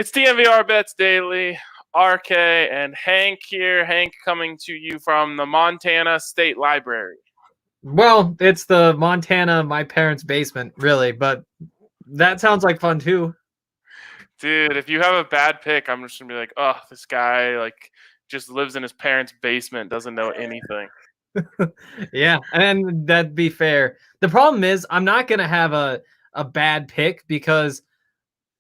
It's DNVR Bets Daily. RK and Hank here. Hank coming to you from the Montana State Library. Well, it's the Montana, my parents' basement, really, but that sounds like fun too. Dude, if you have a bad pick, I'm just gonna be like, oh, this guy just lives in his parents' basement, doesn't know anything. Yeah, and that'd be fair. The problem is I'm not gonna have a bad pick because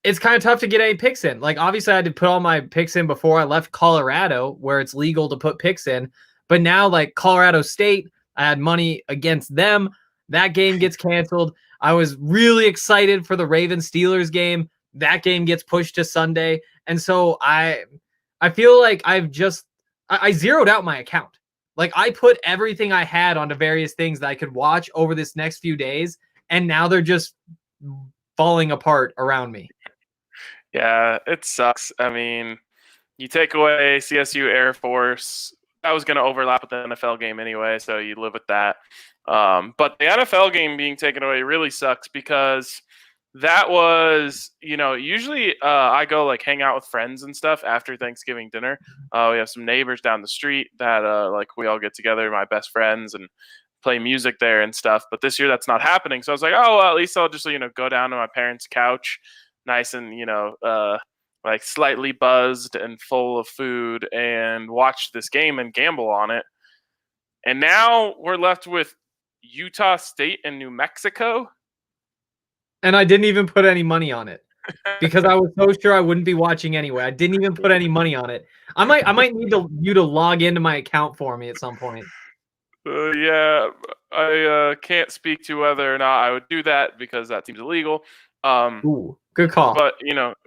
it's kind of tough to get any picks in. Like, obviously I had to put all my picks in before I left Colorado, where it's legal to put picks in. But now, like, Colorado State, I had money against them. That game gets canceled. I was really excited for the Ravens-Steelers game. That game gets pushed to Sunday. And so I feel like I zeroed out my account. Like, I put everything I had onto various things that I could watch over this next few days, and now they're just falling apart around me. Yeah, it sucks. I mean, you take away CSU Air Force. That was going to overlap with the NFL game anyway, so you live with that. But the NFL game being taken away really sucks because that was, usually I go like hang out with friends and stuff after Thanksgiving dinner. We have some neighbors down the street that we all get together, my best friends, and play music there and stuff. But this year that's not happening. So I was like, oh, well, at least I'll just, go down to my parents' couch, nice and, slightly buzzed and full of food, and watch this game and gamble on it. And now we're left with Utah State and New Mexico. And I didn't even put any money on it because I was so sure I wouldn't be watching anyway. I didn't even put any money on it. I might need you to log into my account for me at some point. Yeah, I can't speak to whether or not I would do that because that seems illegal. Ooh, good call. But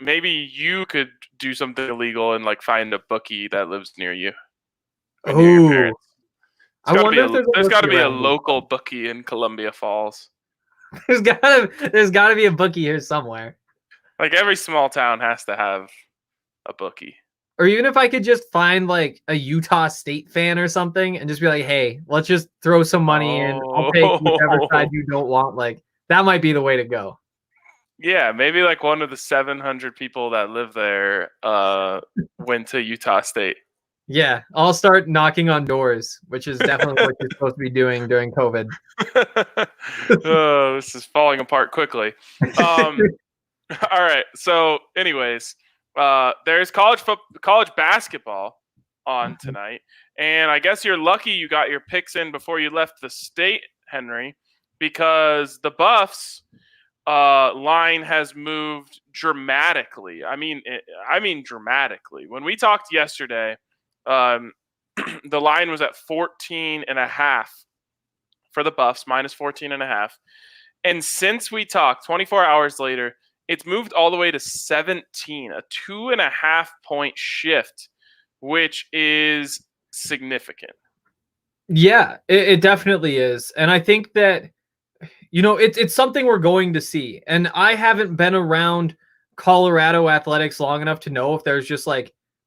maybe you could do something illegal and find a bookie that lives near you. Or near your parents. There's got to be a local bookie in Columbia Falls. There's gotta be a bookie here somewhere. Like every small town has to have a bookie. Or even if I could just find like a Utah State fan or something and just be like, hey, let's just throw some money in. I'll take whichever side you don't want. Like, that might be the way to go. Yeah, maybe one of the 700 people that live there went to Utah State. Yeah, I'll start knocking on doors, which is definitely what you're supposed to be doing during COVID. Oh, this is falling apart quickly. All right. So, anyways, there's college basketball on tonight, and I guess you're lucky you got your picks in before you left the state, Henry, because the Buffs line has moved dramatically. I mean dramatically. When we talked yesterday, the line was at 14.5 for the Buffs, minus 14.5. And since we talked, 24 hours later, it's moved all the way to 17, a 2.5 point shift, which is significant. Yeah, it definitely is. And I think that, it's something we're going to see. And I haven't been around Colorado athletics long enough to know if there's just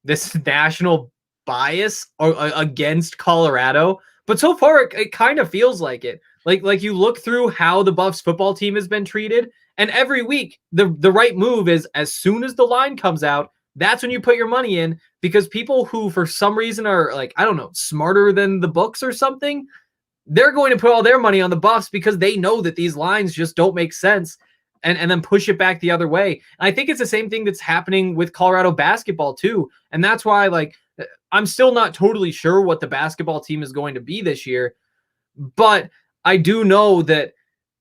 this national bias or against Colorado, but so far it kind of feels like it. Like you look through how the Buffs football team has been treated, and every week the right move is as soon as the line comes out, that's when you put your money in, because people who for some reason are smarter than the books or something, they're going to put all their money on the Buffs because they know that these lines just don't make sense, and then push it back the other way. And I think it's the same thing that's happening with Colorado basketball too, and that's why I'm still not totally sure what the basketball team is going to be this year, but I do know that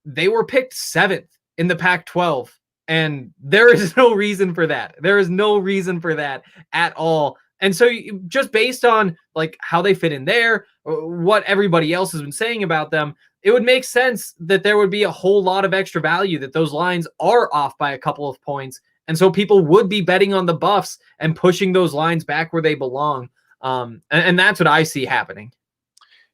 they were picked 7th in the Pac-12, and there is no reason for that. There is no reason for that at all. And so just based on how they fit in there, what everybody else has been saying about them, it would make sense that there would be a whole lot of extra value, that those lines are off by a couple of points. And so people would be betting on the Buffs and pushing those lines back where they belong. And that's what I see happening.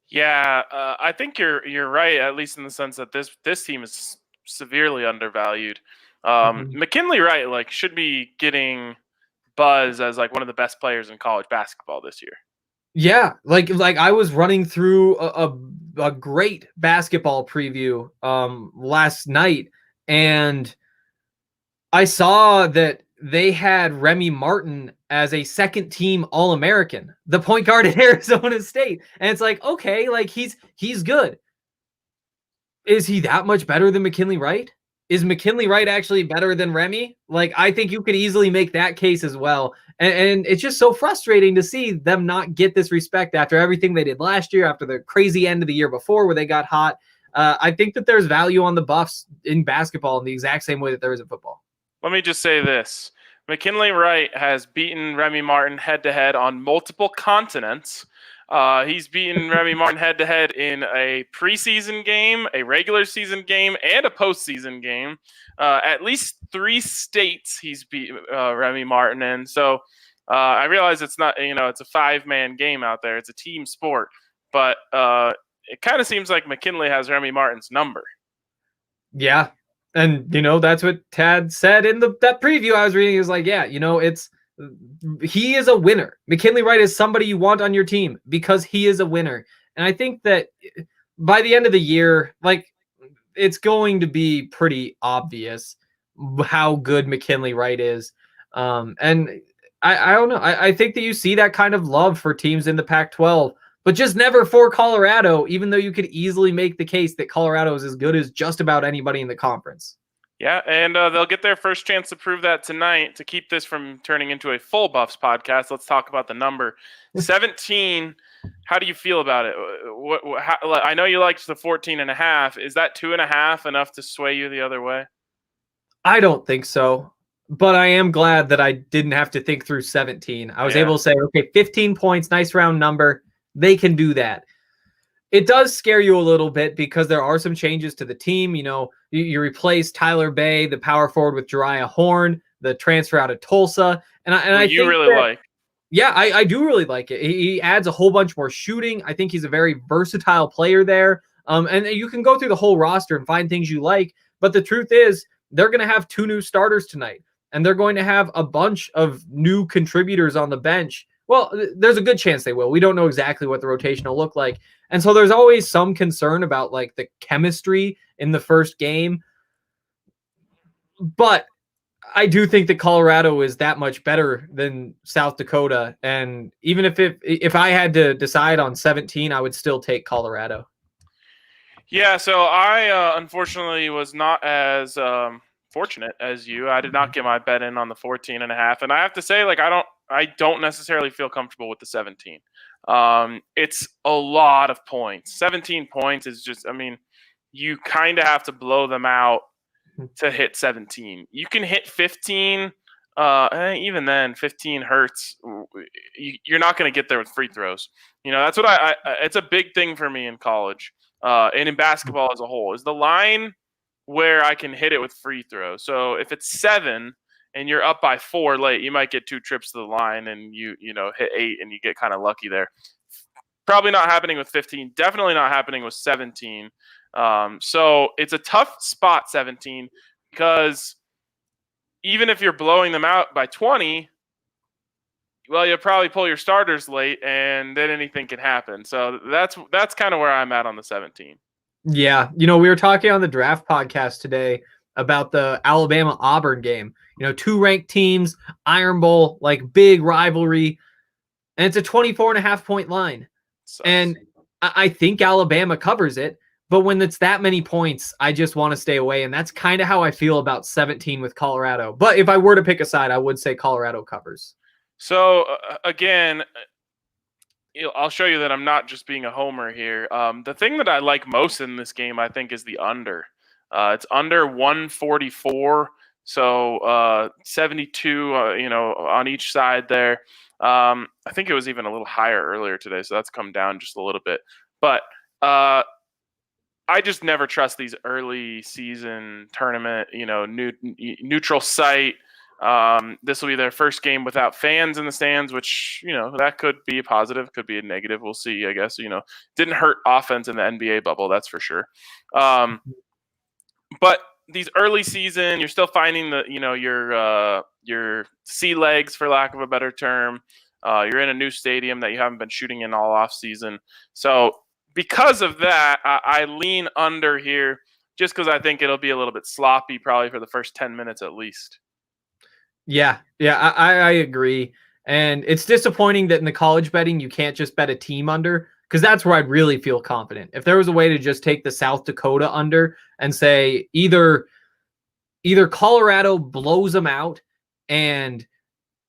Yeah, I think you're right, at least in the sense that this team is severely undervalued. McKinley Wright should be getting buzz as one of the best players in college basketball this year. Yeah, like I was running through a great basketball preview last night, and I saw that they had Remy Martin as a second team All-American, the point guard at Arizona State. And it's like, okay, like he's good. Is he that much better than McKinley Wright? Is McKinley Wright actually better than Remy? Like, I think you could easily make that case as well. And it's just so frustrating to see them not get this respect after everything they did last year, after the crazy end of the year before where they got hot. I think that there's value on the Buffs in basketball in the exact same way that there is in football. Let me just say this. McKinley Wright has beaten Remy Martin head-to-head on multiple continents. He's beaten Remy Martin head-to-head in a preseason game, a regular season game, and a postseason game. At least 3 states he's beat Remy Martin in. So I realize it's not, it's a 5-man game out there. It's a team sport. But it kind of seems like McKinley has Remy Martin's number. Yeah. And, that's what Tad said in that preview I was reading. He was like, yeah, he is a winner. McKinley Wright is somebody you want on your team because he is a winner. And I think that by the end of the year, like, it's going to be pretty obvious how good McKinley Wright is. And I don't know. I think that you see that kind of love for teams in the Pac-12, but just never for Colorado, even though you could easily make the case that Colorado is as good as just about anybody in the conference. Yeah, and they'll get their first chance to prove that tonight. To keep this from turning into a full Buffs podcast, let's talk about the number. 17, how do you feel about it? I know you liked the 14.5. Is that 2.5 enough to sway you the other way? I don't think so, but I am glad that I didn't have to think through 17. I was able to say, okay, 15 points, nice round number. They can do that. It does scare you a little bit because there are some changes to the team. You replace Tyler Bay, the power forward, with Jariah Horn, the transfer out of Tulsa. And I think really like. Yeah, I do really like it. He adds a whole bunch more shooting. I think he's a very versatile player there. And you can go through the whole roster and find things you like. But the truth is, they're going to have 2 new starters tonight. And they're going to have a bunch of new contributors on the bench. Well, there's a good chance they will. We don't know exactly what the rotation will look like. And so there's always some concern about like the chemistry in the first game. But I do think that Colorado is that much better than South Dakota. And even if I had to decide on 17, I would still take Colorado. Yeah, so I unfortunately was not as fortunate as you. I did not get my bet in on the 14.5. And I have to say, like, I don't necessarily feel comfortable with the 17. It's a lot of points. 17 points is just, you kind of have to blow them out to hit 17. You can hit 15. Even then, 15 hurts. You're not going to get there with free throws. That's what it's a big thing for me in college and in basketball as a whole is the line where I can hit it with free throws. So if it's 7 and you're up by 4 late, you might get 2 trips to the line and you hit 8 and you get kind of lucky there. Probably not happening with 15. Definitely not happening with 17. So it's a tough spot, 17, because even if you're blowing them out by 20, well, you'll probably pull your starters late and then anything can happen. So that's kind of where I'm at on the 17. Yeah. We were talking on the draft podcast today about the Alabama-Auburn game. 2 ranked teams, Iron Bowl, like big rivalry. And it's a 24.5 point line. Sucks. And I think Alabama covers it. But when it's that many points, I just want to stay away. And that's kind of how I feel about 17 with Colorado. But if I were to pick a side, I would say Colorado covers. So, again, I'll show you that I'm not just being a homer here. The thing that I like most in this game, I think, is the under. It's under 144, so 72, on each side there. I think it was even a little higher earlier today, so that's come down just a little bit. But I just never trust these early season tournament, neutral site. This will be their first game without fans in the stands, which, that could be a positive, could be a negative. We'll see, I guess. Didn't hurt offense in the NBA bubble, that's for sure. But these early season, you're still finding your sea legs, for lack of a better term. You're in a new stadium that you haven't been shooting in all off season. So because of that, I lean under here just because I think it'll be a little bit sloppy probably for the first 10 minutes at least. Yeah, I agree. And it's disappointing that in the college betting, you can't just bet a team under, because that's where I'd really feel confident. If there was a way to just take the South Dakota under and say either Colorado blows them out and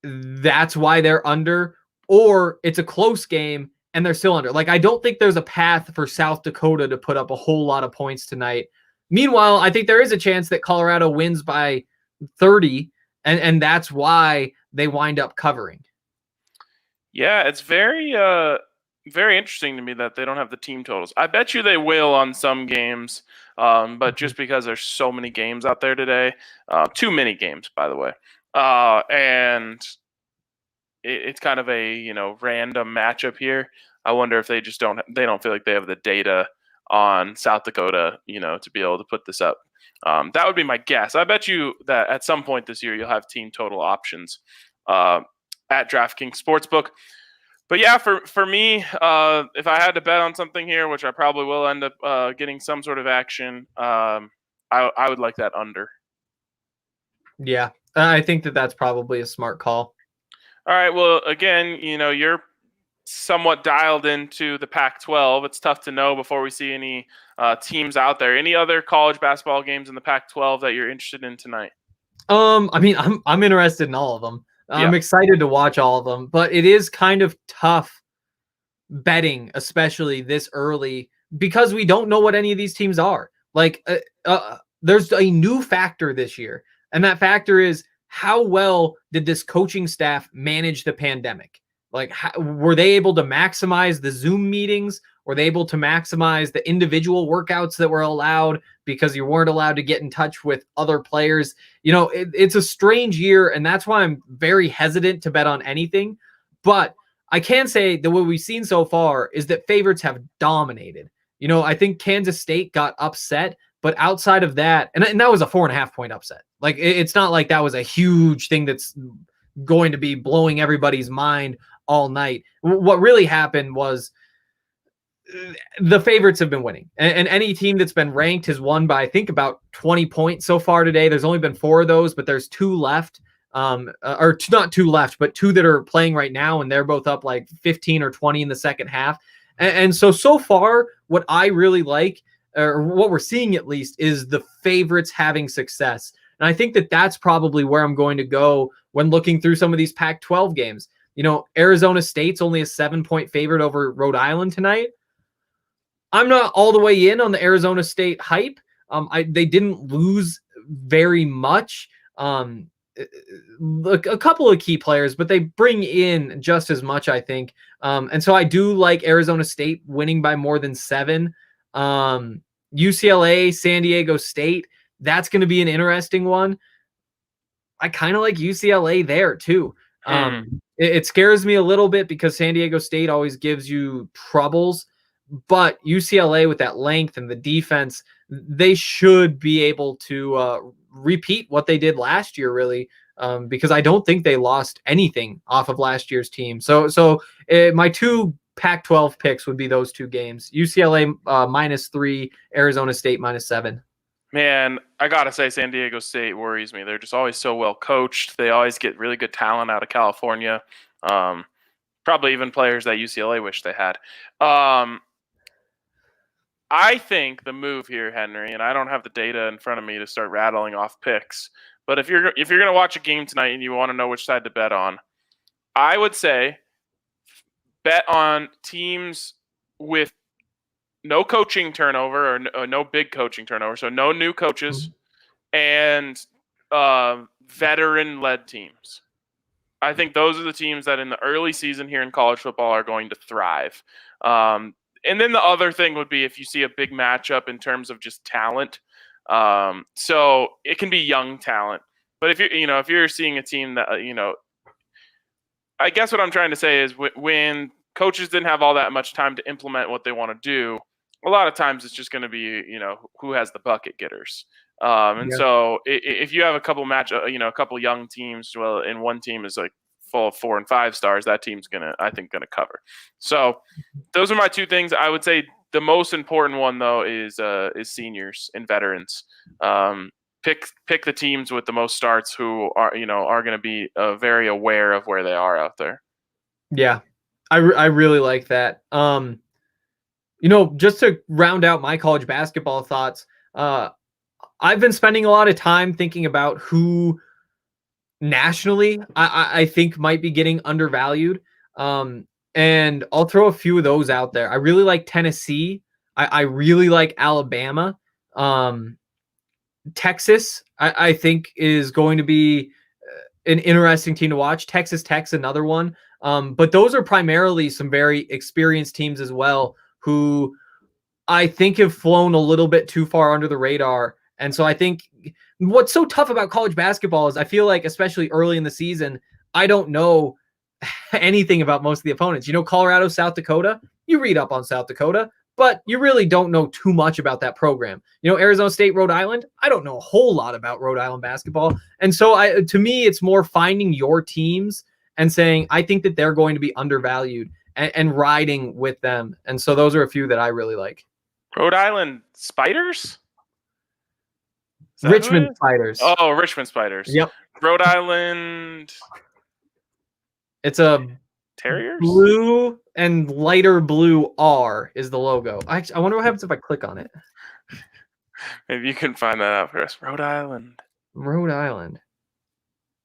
that's why they're under, or it's a close game and they're still under. Like, I don't think there's a path for South Dakota to put up a whole lot of points tonight. Meanwhile, I think there is a chance that Colorado wins by 30, and that's why they wind up covering. Yeah, it's very interesting to me that they don't have the team totals. I bet you they will on some games, but just because there's so many games out there today, too many games, by the way, and it's kind of a random matchup here. I wonder if they don't feel like they have the data on South Dakota, to be able to put this up. That would be my guess. I bet you that at some point this year you'll have team total options at DraftKings Sportsbook. But yeah, for me, if I had to bet on something here, which I probably will end up getting some sort of action, I would like that under. Yeah, I think that's probably a smart call. All right. Well, again, you're somewhat dialed into the Pac-12. It's tough to know before we see any teams out there. Any other college basketball games in the Pac-12 that you're interested in tonight? I mean, I'm interested in all of them. I'm excited to watch all of them, but it is kind of tough betting, especially this early, because we don't know what any of these teams are. Like, there's a new factor this year, and that factor is how well did this coaching staff manage the pandemic? Like, were they able to maximize the Zoom meetings? Were they able to maximize the individual workouts that were allowed because you weren't allowed to get in touch with other players? It's a strange year, and that's why I'm very hesitant to bet on anything. But I can say that what we've seen so far is that favorites have dominated. I think Kansas State got upset, but outside of that, and that was a 4.5 point upset. Like, it's not like that was a huge thing that's going to be blowing everybody's mind all night. What really happened was the favorites have been winning, and any team that's been ranked has won by, I think, about 20 points so far today. There's only been 4 of those, but there's 2 left. Or not 2 left, but 2 that are playing right now, and they're both up like 15 or 20 in the second half. And so far, what I really like, or what we're seeing at least, is the favorites having success. And I think that that's probably where I'm going to go when looking through some of these Pac-12 games. Arizona State's only a 7-point favorite over Rhode Island tonight. I'm not all the way in on the Arizona State hype. They didn't lose very much. A couple of key players, but they bring in just as much, I think. And so I do like Arizona State winning by more than 7. UCLA, San Diego State, that's going to be an interesting one. I kind of like UCLA there too. It scares me a little bit because San Diego State always gives you troubles, but UCLA with that length and the defense, they should be able to repeat what they did last year, really, because I don't think they lost anything off of last year's team. So my 2 Pac-12 picks would be those 2 games: UCLA -3, Arizona State -7. Man, I gotta say, San Diego State worries me. They're just always so well coached. They always get really good talent out of California. Probably even players that UCLA wish they had. I think the move here, Henry, and I don't have the data in front of me to start rattling off picks, but if you're gonna watch a game tonight and you want to know which side to bet on, I would say bet on teams with no coaching turnover or no big coaching turnover, so no new coaches and veteran-led teams. I think those are the teams that in the early season here in college football are going to thrive. And then the other thing would be if you see a big matchup in terms of just talent. So it can be young talent, but if you're seeing a team that I guess what I'm trying to say is when coaches didn't have all that much time to implement what they want to do, a lot of times it's just going to be who has the bucket getters. So if you have a couple a couple young teams, well, and one team is like full of 4 and 5 stars, that team's gonna cover. So those are my 2 things. I would say the most important one though is seniors and veterans. pick the teams with the most starts who are going to be very aware of where they are out there. Yeah, I really like that. Just to round out my college basketball thoughts, I've been spending a lot of time thinking about who nationally I think might be getting undervalued. And I'll throw a few of those out there. I really like Tennessee. I really like Alabama. Texas, I think, is going to be an interesting team to watch. Texas Tech's another one. But those are primarily some very experienced teams as well, who I think have flown a little bit too far under the radar. And so I think what's so tough about college basketball is I feel like, especially early in the season, I don't know anything about most of the opponents. Colorado, South Dakota, you read up on South Dakota, but you really don't know too much about that program. Arizona State, Rhode Island, I don't know a whole lot about Rhode Island basketball. And so to me, it's more finding your teams and saying, I think that they're going to be undervalued and riding with them. And so those are a few that I really like. Rhode Island Spiders? Richmond Spiders. Oh, Richmond Spiders. Yep. Rhode Island. It's a Terriers? Blue and lighter blue R is the logo. I wonder what happens if I click on it. Maybe you can find that out for us. Rhode Island.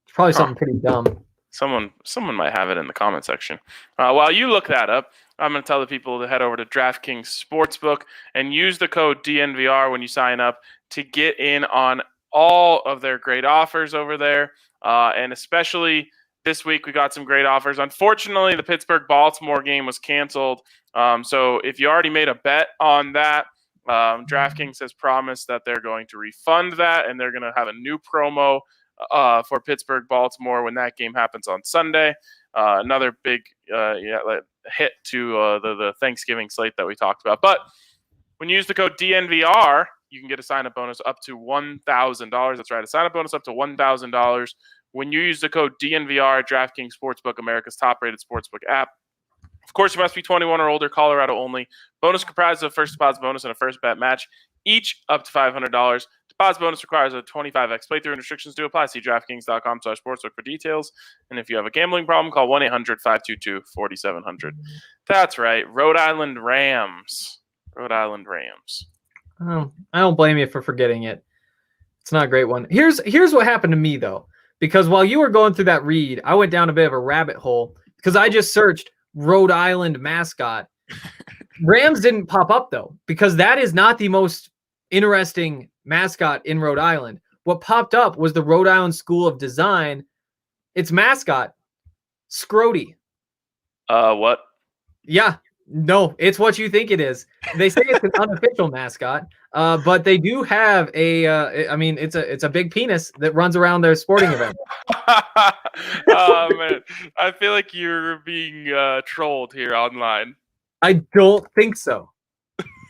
It's probably something pretty dumb. Someone might have it in the comment section. While you look that up, I'm going to tell the people to head over to DraftKings Sportsbook and use the code DNVR when you sign up to get in on all of their great offers over there. And especially this week, we got some great offers. Unfortunately, the Pittsburgh-Baltimore game was canceled. So if you already made a bet on that, DraftKings has promised that they're going to refund that, and they're going to have a new promo for Pittsburgh-Baltimore when that game happens on Sunday. Another big hit to the Thanksgiving slate that we talked about. But when you use the code DNVR, you can get a sign-up bonus up to $1,000. That's right, a sign-up bonus up to $1,000 when you use the code DNVR at DraftKings Sportsbook, America's top-rated sportsbook app. Of course, you must be 21 or older, Colorado only. Bonus comprises of first deposit bonus and a first bet match, each up to $500. Deposit bonus requires a 25x playthrough and restrictions do apply. See DraftKings.com/sportsbook for details. And if you have a gambling problem, call 1-800-522-4700. That's right, Rhode Island Rams. Oh, I don't blame you for forgetting it. It's not a great one. Here's what happened to me, though. Because while you were going through that read, I went down a bit of a rabbit hole because I just searched Rhode Island mascot. Rams didn't pop up, though, because that is not the most interesting mascot in Rhode Island. What popped up was the Rhode Island School of Design. Its mascot, Scrody. What? Yeah, no, it's what you think it is. They say it's an unofficial mascot, but they do have it's a big penis that runs around their sporting event. Oh, man. I feel like you're being trolled here online. I don't think so.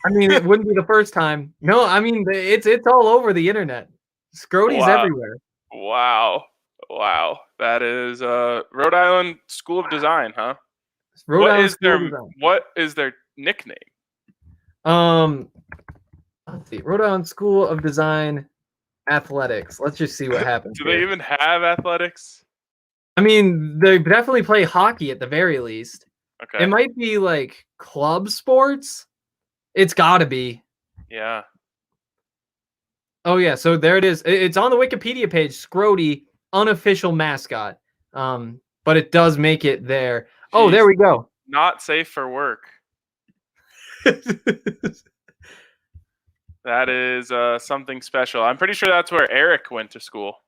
I mean, it wouldn't be the first time. No, I mean, it's all over the internet. Scroty's everywhere. Wow. That is Rhode Island School of Design, huh? What is their nickname? Let's see. Rhode Island School of Design Athletics. Let's just see what happens. Do they even have athletics? I mean, they definitely play hockey at the very least. Okay. It might be like club sports. It's got to be. Yeah. Oh, yeah. So there it is. It's on the Wikipedia page. Scrody, unofficial mascot. But it does make it there. Jeez, oh, there we go. Not safe for work. That is something special. I'm pretty sure that's where Eric went to school.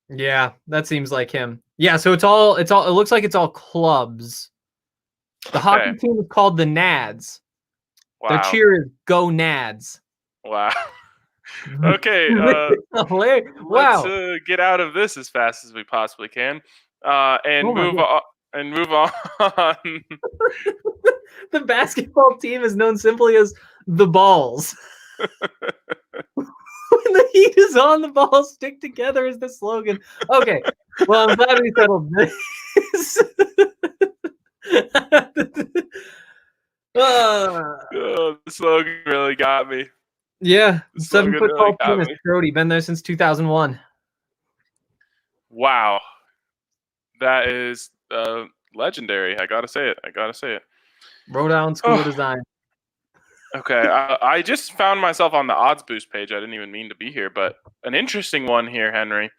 Yeah, that seems like him. Yeah, so it looks like it's all clubs. The hockey team is called the Nads. Wow. Their cheer is Go Nads. Wow. Okay. Wow. Let's get out of this as fast as we possibly can, and move on. The basketball team is known simply as the Balls. When the heat is on, the balls stick together is the slogan. Okay. Well, I'm glad we settled this. The slogan really got me. Yeah, This one 7-foot really tall got penis, me. Brody, been there since 2001. Wow, that is legendary. I gotta say it. Rhode Island School of Design. Okay, I just found myself on the odds boost page. I didn't even mean to be here, but an interesting one here, Henry.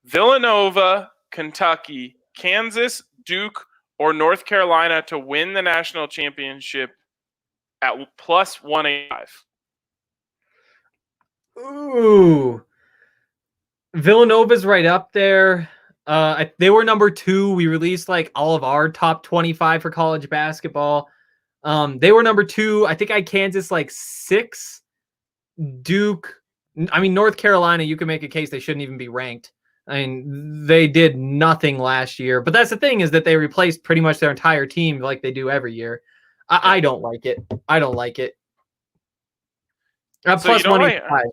Villanova, Kentucky, Kansas, Duke, or North Carolina to win the national championship at plus 185. Ooh, Villanova's right up there. They were number 2. We released like all of our top 25 for college basketball. They were number 2. I think I had Kansas like 6. Duke. I mean, North Carolina, you can make a case they shouldn't even be ranked. I mean, they did nothing last year. But that's the thing, is that they replaced pretty much their entire team like they do every year. I don't like it. I don't like it. At So you plus know what? 185.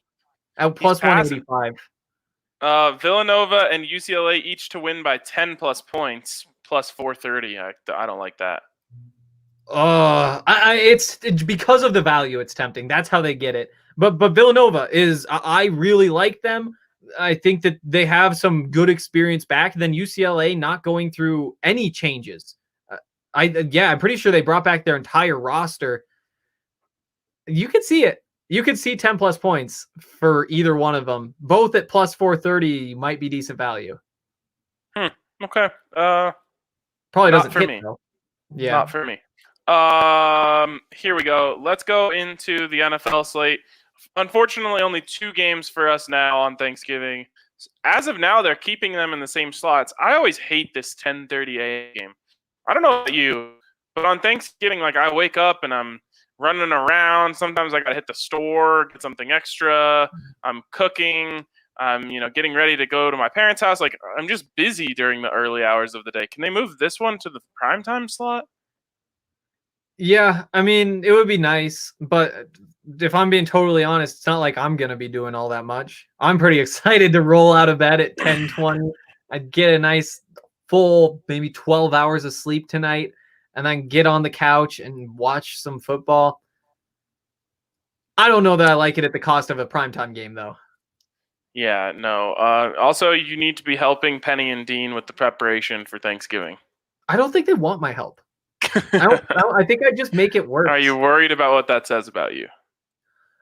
At He's plus passing. 185. Villanova and UCLA each to win by 10 plus points, plus 430. I don't like that. It's because of the value. It's tempting. That's how they get it. But Villanova is. I really like them. I think that they have some good experience back. Then UCLA not going through any changes. I'm pretty sure they brought back their entire roster. You could see it. You could see 10 plus points for either one of them. Both at plus 430 might be decent value. Okay. Probably doesn't for hit me. though. Yeah. Not for me. Here we go. Let's go into the NFL slate. Unfortunately, only 2 games for us now on Thanksgiving. As of now, they're keeping them in the same slots. I always hate this 10:30 a.m. game. I don't know about you, but on Thanksgiving, like I wake up and I'm running around. Sometimes I gotta hit the store, get something extra. I'm cooking. I'm, getting ready to go to my parents' house. Like I'm just busy during the early hours of the day. Can they move this one to the primetime slot? Yeah, I mean, it would be nice, but if I'm being totally honest, it's not like I'm gonna be doing all that much. I'm pretty excited to roll out of bed at 10:20. I'd get a nice full, maybe 12 hours of sleep tonight, and then get on the couch and watch some football. I don't know that I like it at the cost of a primetime game, though. Yeah, no. Also, you need to be helping Penny and Dean with the preparation for Thanksgiving. I don't think they want my help. I think I'd just make it worse. Are you worried about what that says about you?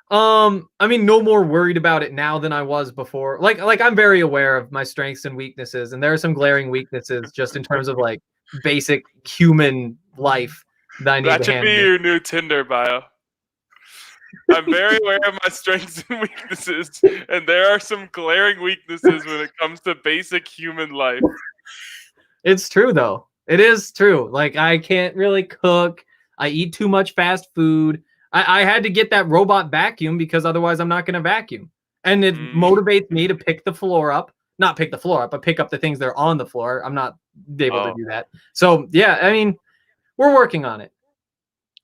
I mean, no more worried about it now than I was before. Like I'm very aware of my strengths and weaknesses, and there are some glaring weaknesses just in terms of like basic human life that I need That to should be handle. your new Tinder bio. I'm very aware of my strengths and weaknesses, and there are some glaring weaknesses when it comes to basic human life. It's true though. It is true. Like I can't really cook. I eat too much fast food. I had to get that robot vacuum because otherwise I'm not going to vacuum. And it motivates me to pick the floor up. Not pick the floor up, but pick up the things that are on the floor. I'm not able to do that. So, yeah, I mean, we're working on it.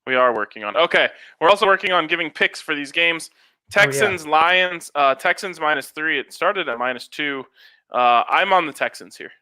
We are working on it. Okay. We're also working on giving picks for these games. Texans, Lions, Texans -3. It started at -2. I'm on the Texans here.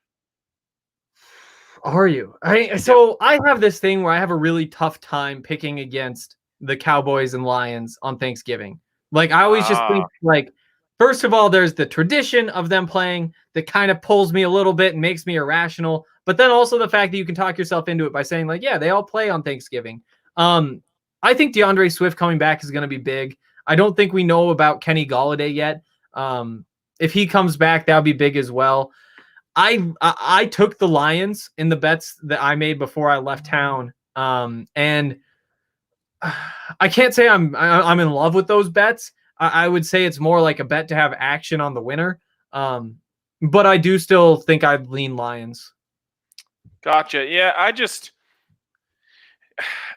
Are you? So I have this thing where I have a really tough time picking against the Cowboys and Lions on Thanksgiving. Like I always just think like, first of all, there's the tradition of them playing that kind of pulls me a little bit and makes me irrational. But then also the fact that you can talk yourself into it by saying like, yeah, they all play on Thanksgiving. I think DeAndre Swift coming back is going to be big. I don't think we know about Kenny Golladay yet. If he comes back, that'll be big as well. I took the Lions in the bets that I made before I left town, and I can't say I'm in love with those bets. I would say it's more like a bet to have action on the winner, but I do still think I'd lean Lions. Gotcha. Yeah,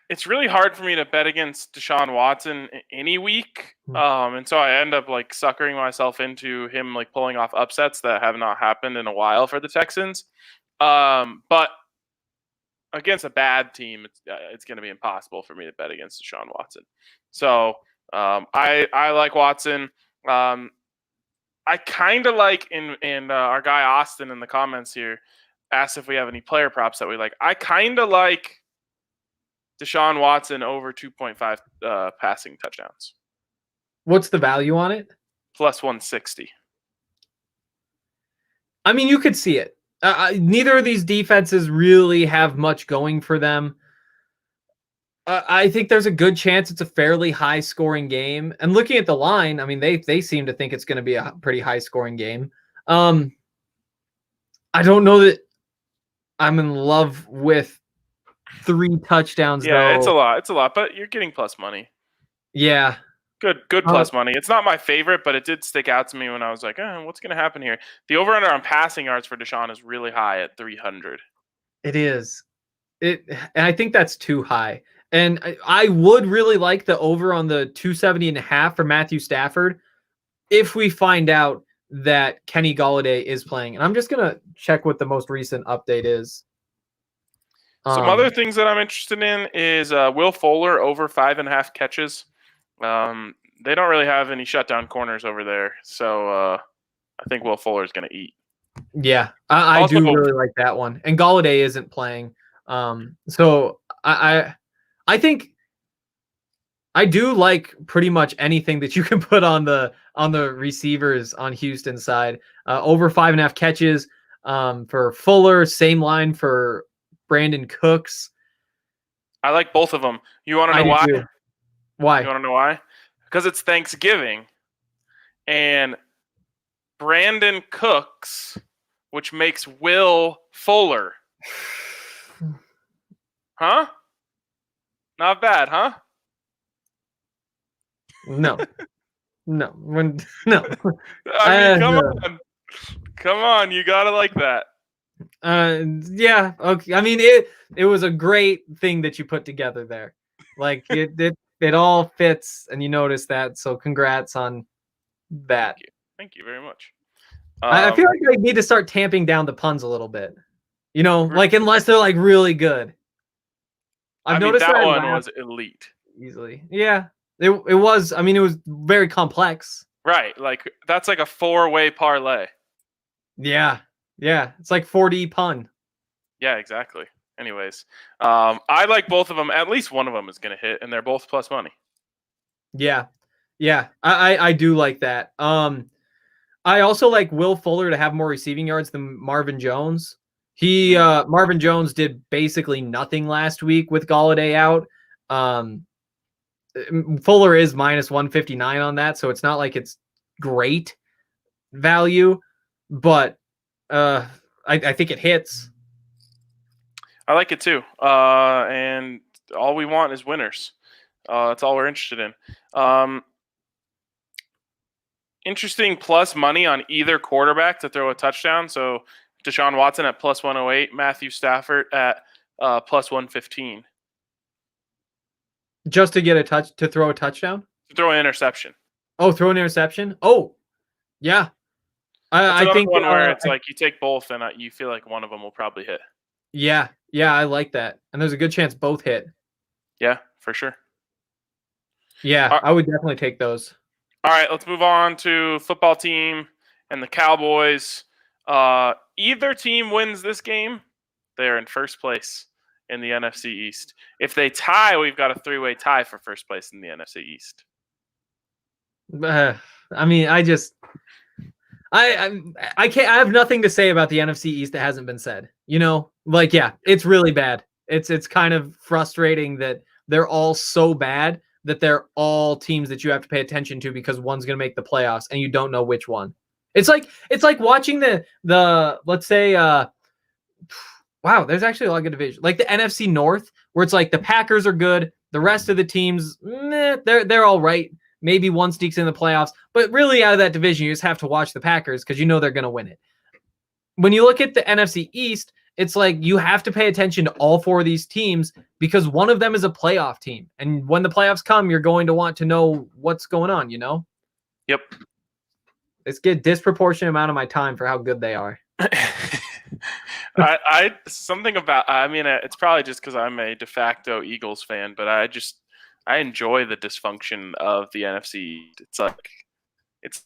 it's really hard for me to bet against Deshaun Watson any week. And so I end up like suckering myself into him like pulling off upsets that have not happened in a while for the Texans. But against a bad team, it's going to be impossible for me to bet against Deshaun Watson. So I like Watson. I kind of like in our guy Austin in the comments here asked if we have any player props that we like. I kind of like Deshaun Watson over 2.5 passing touchdowns. What's the value on it? Plus 160. I mean, you could see it. Neither of these defenses really have much going for them. I think there's a good chance it's a fairly high scoring game. And looking at the line, I mean, they seem to think it's going to be a pretty high scoring game. I don't know that I'm in love with 3 touchdowns, Yeah, though. it's a lot. It's a lot, but you're getting plus money. Yeah. Good plus money. It's not my favorite, but it did stick out to me when I was like, what's going to happen here? The over-under on passing yards for Deshaun is really high at 300. It is. And I think that's too high. And I would really like the over on the 270.5 for Matthew Stafford if we find out that Kenny Golladay is playing. And I'm just going to check what the most recent update is. Some other things that I'm interested in is Will Fuller over 5.5 catches. They don't really have any shutdown corners over there, so I think Will Fuller is going to eat. Yeah, I do really like that one. And Golladay isn't playing, so I think I do like pretty much anything that you can put on the receivers on Houston side. Over 5.5 catches for Fuller. Same line for Brandon Cooks. I like both of them. You want to know why? Too. Why? You want to know why? Because it's Thanksgiving, and Brandon Cooks, which makes Will Fuller. Huh? Not bad, huh? No. No. No. I mean, come on, you gotta like that. Yeah, okay. I mean, it was a great thing that you put together there. Like it all fits, and you notice that. So congrats on that. Thank you very much. I feel like I need to start tamping down the puns a little bit. You know, like unless they're like really good. I've noticed that one was elite. Easily, yeah. It was. I mean, it was very complex. Right, like that's like a 4-way parlay. Yeah. It's like 4D pun. Yeah, exactly. Anyways, I like both of them. At least one of them is going to hit, and they're both plus money. Yeah. I do like that. I also like Will Fuller to have more receiving yards than Marvin Jones. Marvin Jones did basically nothing last week with Golladay out. Fuller is minus 159 on that, so it's not like it's great value, but I think it hits. I like it too. And all we want is winners. That's all we're interested in. Interesting plus money on either quarterback to throw a touchdown. So Deshaun Watson at plus 108, Matthew Stafford at plus 115. Just to get to throw a touchdown? To throw an interception. Oh, throw an interception? Oh, yeah. I think one where it's like you take both and you feel like one of them will probably hit. Yeah, I like that. And there's a good chance both hit. Yeah, for sure. Yeah, I would definitely take those. All right, let's move on to football team and the Cowboys. Either team wins this game, they're in first place in the NFC East. If they tie, we've got a 3-way tie for first place in the NFC East. I mean, I can't. I have nothing to say about the NFC East that hasn't been said. You know, like yeah, it's really bad. It's kind of frustrating that they're all so bad that they're all teams that you have to pay attention to because one's going to make the playoffs and you don't know which one. It's like watching the let's say wow, there's actually a lot of good division. Like the NFC North where it's like the Packers are good, the rest of the teams they're all right. Maybe one sneaks in the playoffs, but really out of that division, you just have to watch the Packers because you know they're going to win it. When you look at the NFC East, it's like you have to pay attention to all 4 of these teams because one of them is a playoff team. And when the playoffs come, you're going to want to know what's going on, you know? Yep. It's get disproportionate amount of my time for how good they are. I mean, it's probably just because I'm a de facto Eagles fan, but I enjoy the dysfunction of the NFC. It's like it's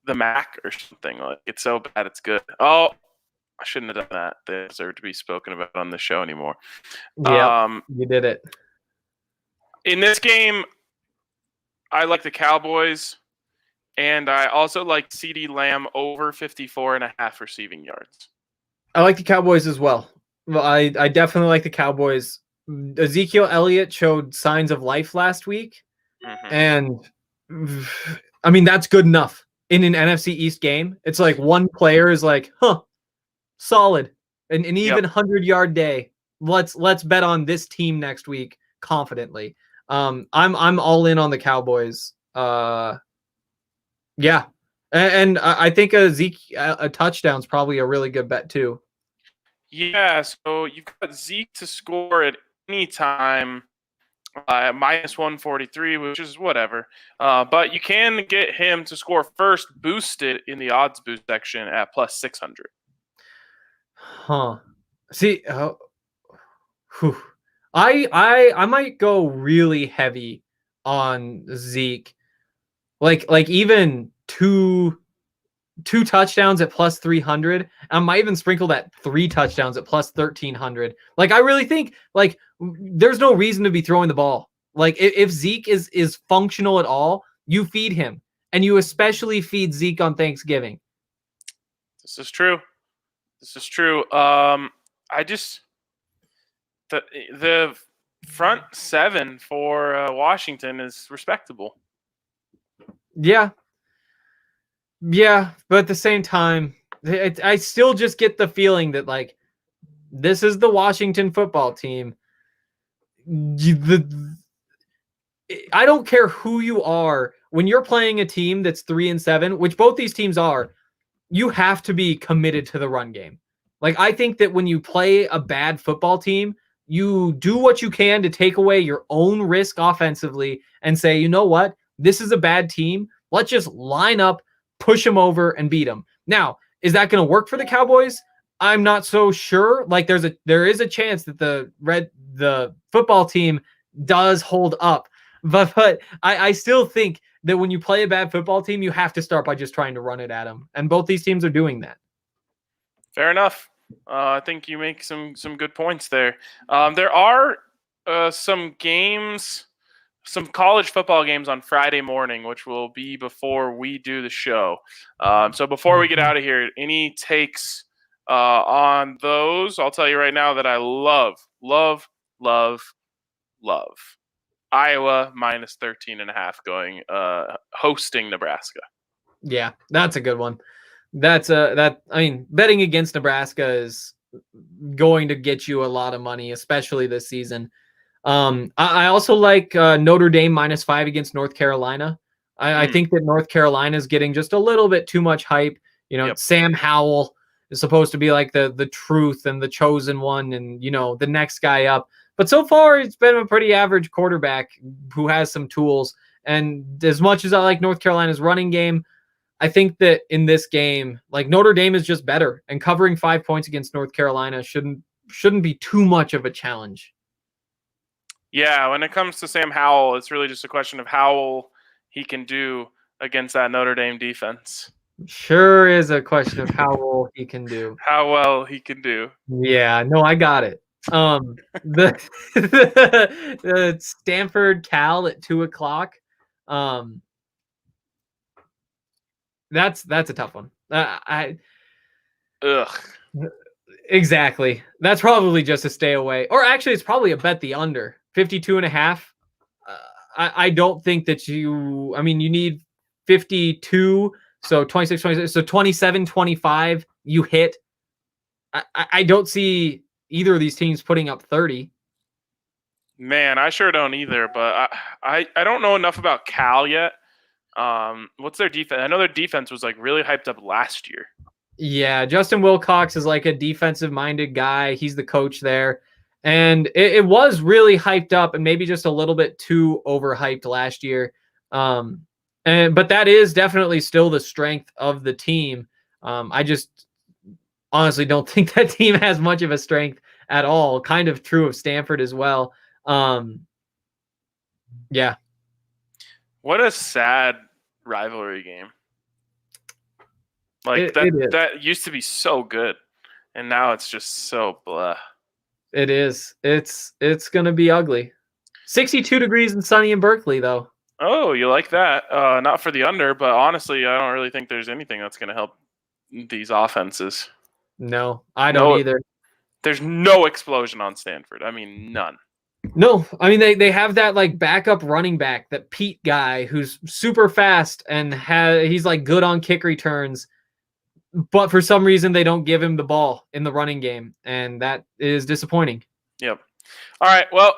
the Mac or something. Like it's so bad it's good. Oh, I shouldn't have done that. They deserve to be spoken about on the show anymore. Yeah, you did it. In this game, I like the Cowboys, and I also like CeeDee Lamb over 54.5 receiving yards. I like the Cowboys as well. Well, I definitely like the Cowboys. Ezekiel Elliott showed signs of life last week, and I mean that's good enough in an NFC East game. It's like one player is like, solid, and an even 100-yard day. Let's bet on this team next week confidently. I'm all in on the Cowboys. Yeah, and I think a touchdown's probably a really good bet too. Yeah, so you've got Zeke to score at any time at -143, which is whatever. But you can get him to score first boosted in the odds boost section at +600. See, I might go really heavy on Zeke. Like even two touchdowns at +300. I might even sprinkle that 3 touchdowns at +1300. Like I really think like there's no reason to be throwing the ball. Like if Zeke is functional at all, you feed him, and you especially feed Zeke on Thanksgiving. This is true. I just the front seven for Washington is respectable. Yeah, but at the same time, I still just get the feeling that like this is the Washington football team. I don't care who you are when you're playing a team that's 3-7, which both these teams are. You have to be committed to the run game. Like I think that when you play a bad football team, you do what you can to take away your own risk offensively and say, you know what, this is a bad team. Let's just line up, push them over, and beat them. Now, is that going to work for the Cowboys? I'm not so sure. Like there is a chance that the football team does hold up, but I still think that when you play a bad football team, you have to start by just trying to run it at them, and both these teams are doing that. Fair enough. I think you make some good points there. There are some games, some college football games on Friday morning, which will be before we do the show. So before we get out of here, any takes on those? I'll tell you right now that I love Iowa -13.5 going hosting Nebraska. Yeah, that's a good one. I mean, betting against Nebraska is going to get you a lot of money, especially this season. I also like Notre Dame -5 against North Carolina. I think that North Carolina is getting just a little bit too much hype. Sam Howell is supposed to be like the truth and the chosen one, and the next guy up. But so far, it's been a pretty average quarterback who has some tools. And as much as I like North Carolina's running game, I think that in this game, like Notre Dame is just better, and covering 5 points against North Carolina shouldn't be too much of a challenge. Yeah, when it comes to Sam Howell, it's really just a question of how he can do against that Notre Dame defense. Sure is a question of how well he can do. How well he can do. Yeah, no, I got it. The Stanford Cal at 2:00. That's a tough one. Exactly. That's probably just a stay away. Or actually, it's probably a bet the under 52.5. I don't think that you need 52. So 26, 26. So 27, 25. You hit. I don't see either of these teams putting up 30. Man, I sure don't either. But I don't know enough about Cal yet. What's their defense? I know their defense was like really hyped up last year. Yeah, Justin Wilcox is like a defensive-minded guy. He's the coach there. And it was really hyped up and maybe just a little bit too overhyped last year. But that is definitely still the strength of the team. I just honestly don't think that team has much of a strength at all. Kind of true of Stanford as well. Yeah. What a sad rivalry game. Like that used to be so good, and now it's just so blah. It is. It's going to be ugly. 62 degrees and sunny in Berkeley, though. Oh, you like that? Not for the under, but honestly, I don't really think there's anything that's going to help these offenses. No, I don't No, either. there's no explosion on Stanford. I mean, none. No, I mean they have that like backup running back, that Pete guy who's super fast and he's like good on kick returns, but for some reason they don't give him the ball in the running game, and that is disappointing. Yep. All right. Well,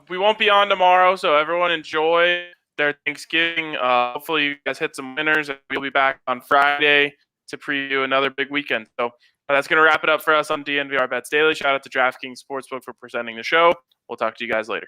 we won't be on tomorrow, so everyone enjoy their Thanksgiving. Hopefully you guys hit some winners, and we'll be back on Friday to preview another big weekend. So that's going to wrap it up for us on DNVR Bets Daily. Shout out to DraftKings Sportsbook for presenting the show. We'll talk to you guys later.